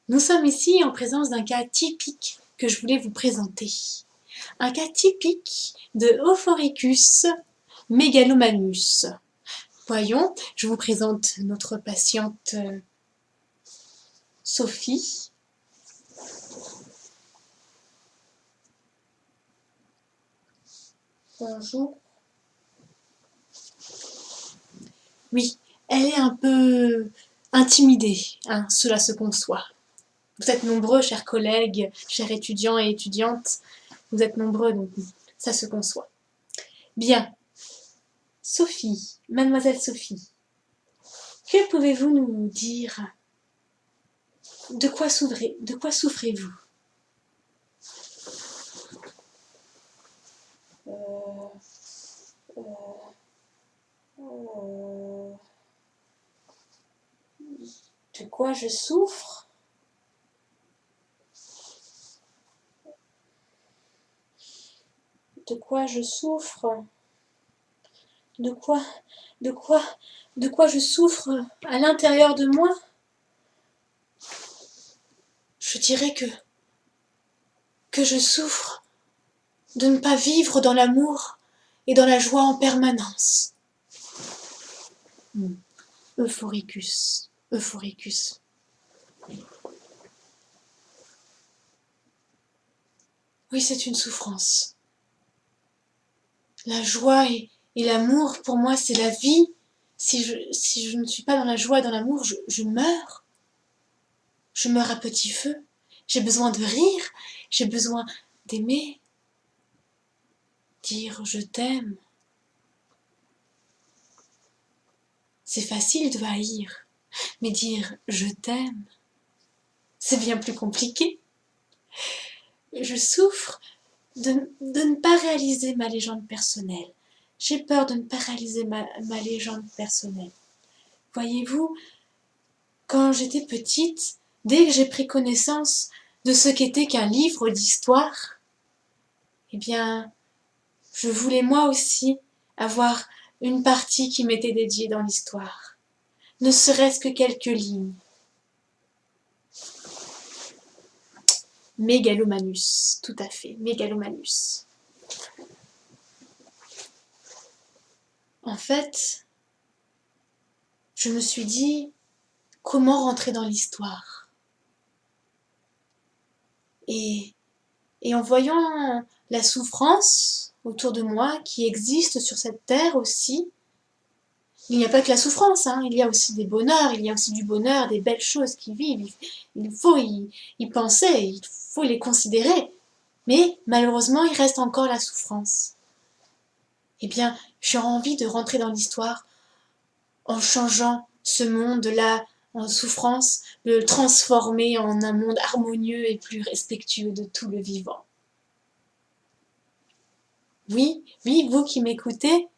Nous sommes ici en présence d'un cas typique que je voulais vous présenter. Un cas typique de Euphoricus megalomanus. Voyons, je vous présente notre patiente Sophie. Bonjour. Oui, elle est un peu intimidée, hein, cela se conçoit. Vous êtes nombreux, chers collègues, chers étudiants et étudiantes, vous êtes nombreux, donc ça se conçoit. Bien, Sophie, mademoiselle Sophie, que pouvez-vous nous dire? De quoi souffrez-vous? euh, euh, De quoi je souffre? De quoi je souffre? De quoi, de quoi, de quoi je souffre à l'intérieur de moi? Je dirais que je souffre de ne pas vivre dans l'amour et dans la joie en permanence. Euphoricus, Euphoricus. Oui, c'est une souffrance. La joie et l'amour, pour moi, c'est la vie. Si je ne suis pas dans la joie et dans l'amour, je meurs. Je meurs à petit feu. J'ai besoin de rire, j'ai besoin d'aimer. Dire je t'aime. C'est facile de haïr, mais dire je t'aime, c'est bien plus compliqué. Je souffre de ne pas réaliser ma légende personnelle. J'ai peur de ne pas réaliser ma légende personnelle. Voyez-vous, quand j'étais petite, dès que j'ai pris connaissance de ce qu'était qu'un livre d'histoire, eh bien, je voulais moi aussi avoir une partie qui m'était dédiée dans l'histoire, ne serait-ce que quelques lignes. Megalomanus, tout à fait, Megalomanus. En fait, je me suis dit, comment rentrer dans l'histoire? Et en voyant la souffrance autour de moi, qui existe sur cette terre aussi, il n'y a pas que la souffrance, hein, il y a aussi des bonheurs, il y a aussi du bonheur, des belles choses qui vivent, il faut y penser, il faut les considérer. Mais malheureusement, il reste encore la souffrance. Eh bien, j'ai envie de rentrer dans l'histoire en changeant ce monde-là en souffrance, le transformer en un monde harmonieux et plus respectueux de tout le vivant. Oui, oui, vous qui m'écoutez,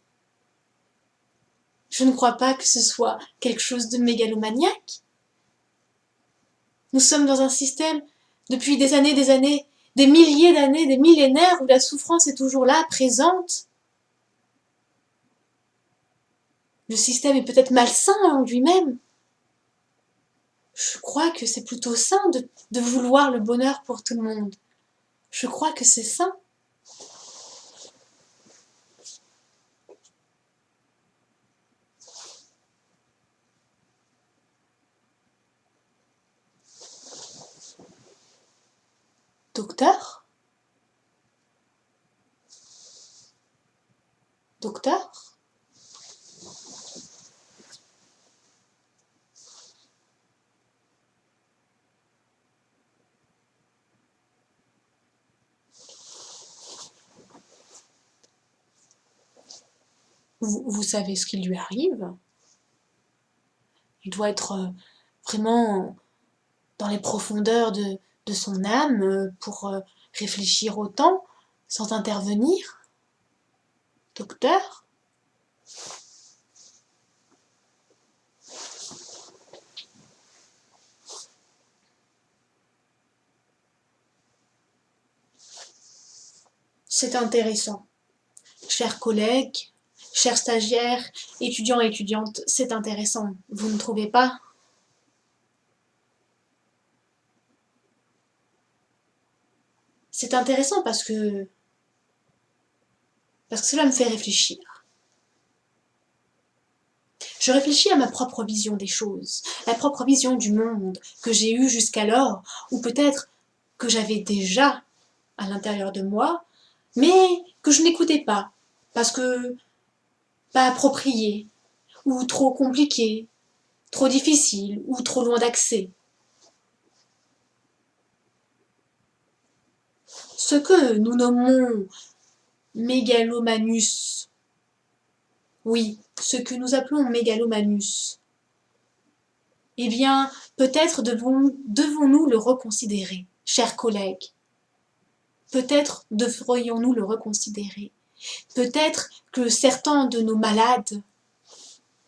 je ne crois pas que ce soit quelque chose de mégalomaniaque. Nous sommes dans un système, depuis des années, des milliers d'années, des millénaires, où la souffrance est toujours là, présente. Le système est peut-être malsain en lui-même. Je crois que c'est plutôt sain de vouloir le bonheur pour tout le monde. Je crois que c'est sain. Docteur? Docteur? Vous savez ce qui lui arrive? Il doit être vraiment dans les profondeurs de son âme pour réfléchir autant sans intervenir. Docteur? C'est intéressant. Chers collègues, chers stagiaires, étudiants et étudiantes, c'est intéressant. Vous ne trouvez pas? C'est intéressant parce que cela me fait réfléchir. Je réfléchis à ma propre vision des choses, la propre vision du monde que j'ai eue jusqu'alors, ou peut-être que j'avais déjà à l'intérieur de moi, mais que je n'écoutais pas, parce que pas approprié, ou trop compliqué, trop difficile, ou trop loin d'accès. Ce que nous nommons Megalomanus, oui, ce que nous appelons Megalomanus, eh bien, peut-être devons-nous le reconsidérer, chers collègues. Peut-être devrions-nous le reconsidérer. Peut-être que certains de nos malades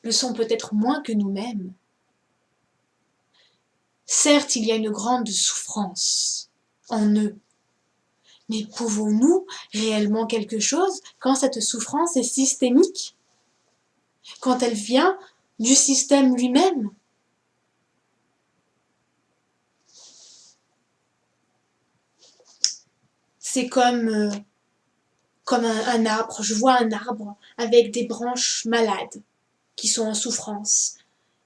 le sont peut-être moins que nous-mêmes. Certes, il y a une grande souffrance en eux, mais pouvons-nous réellement quelque chose quand cette souffrance est systémique? Quand elle vient du système lui-même? C'est comme un arbre. Je vois un arbre avec des branches malades qui sont en souffrance.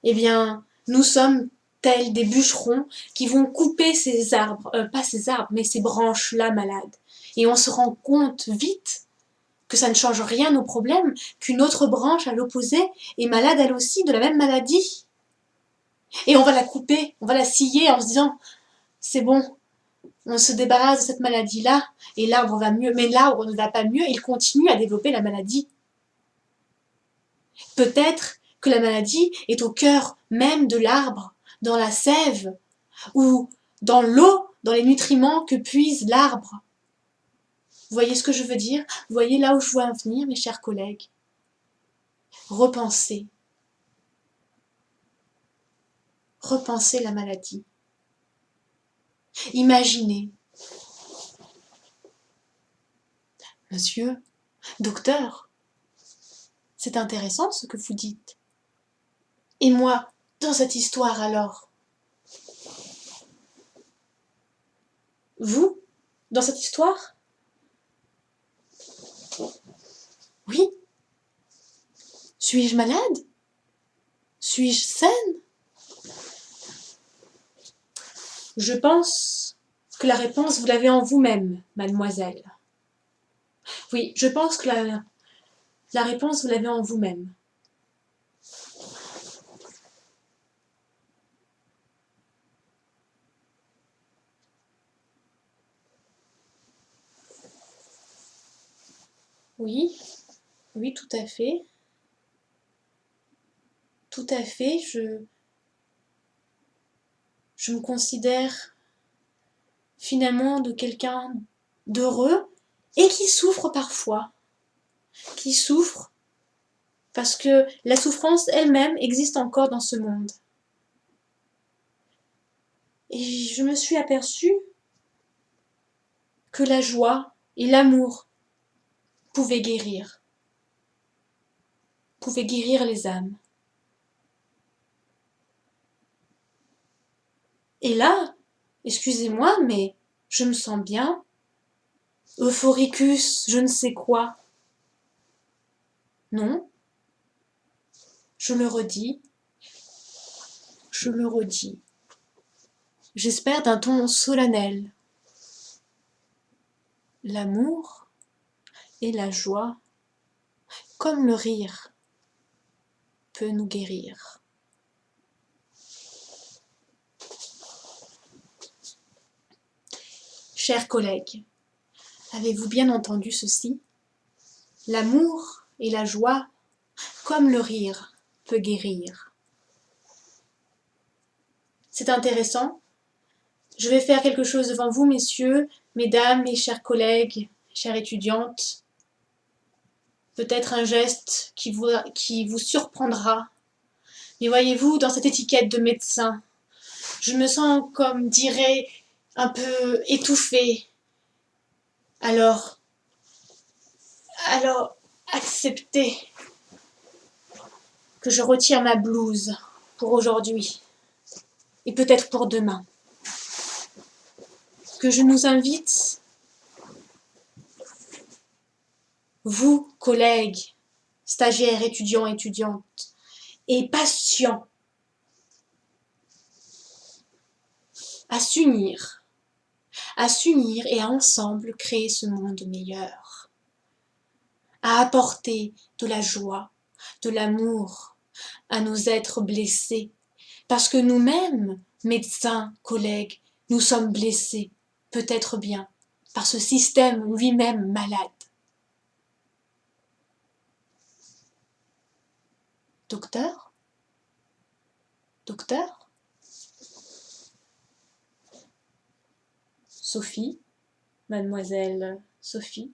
Eh bien, nous sommes tels des bûcherons qui vont couper ces arbres, pas ces arbres, mais ces branches-là malades. Et on se rend compte vite que ça ne change rien au problème, qu'une autre branche à l'opposé est malade elle aussi de la même maladie. Et on va la couper, on va la scier en se disant, c'est bon, on se débarrasse de cette maladie-là, et l'arbre va mieux. Mais l'arbre ne va pas mieux, il continue à développer la maladie. Peut-être que la maladie est au cœur même de l'arbre, dans la sève, ou dans l'eau, dans les nutriments que puise l'arbre. Vous voyez ce que je veux dire? Vous voyez là où je veux en venir, mes chers collègues? Repensez. Repensez la maladie. Imaginez. Monsieur, docteur, c'est intéressant ce que vous dites. Et moi, dans cette histoire alors? Vous, dans cette histoire? Oui. Suis-je malade? Suis-je saine? Je pense que la réponse, vous l'avez en vous-même, mademoiselle. Oui, je pense que la réponse, vous l'avez en vous-même. Oui, oui, tout à fait. Tout à fait, je me considère finalement de quelqu'un d'heureux et qui souffre parfois. Qui souffre parce que la souffrance elle-même existe encore dans ce monde. Et je me suis aperçue que la joie et l'amour pouvaient guérir les âmes. Et là, excusez-moi, mais je me sens bien. Euphoricus, je ne sais quoi. Non, je le redis, je le redis. J'espère d'un ton solennel. L'amour et la joie, comme le rire, peut nous guérir. Chers collègues, avez-vous bien entendu ceci? L'amour et la joie, comme le rire, peut guérir. C'est intéressant. Je vais faire quelque chose devant vous, messieurs, mesdames, mes chers collègues, chères étudiantes. Peut-être un geste qui vous surprendra. Mais voyez-vous, dans cette étiquette de médecin, je me sens, comme dirait, un peu étouffée. Alors, acceptez que je retire ma blouse pour aujourd'hui et peut-être pour demain. Que je nous invite vous, collègues, stagiaires, étudiants, étudiantes, et patients, à s'unir et à ensemble créer ce monde meilleur, à apporter de la joie, de l'amour à nos êtres blessés, parce que nous-mêmes, médecins, collègues, nous sommes blessés, peut-être bien, par ce système lui-même malade. Docteur? Docteur? Sophie? Mademoiselle Sophie?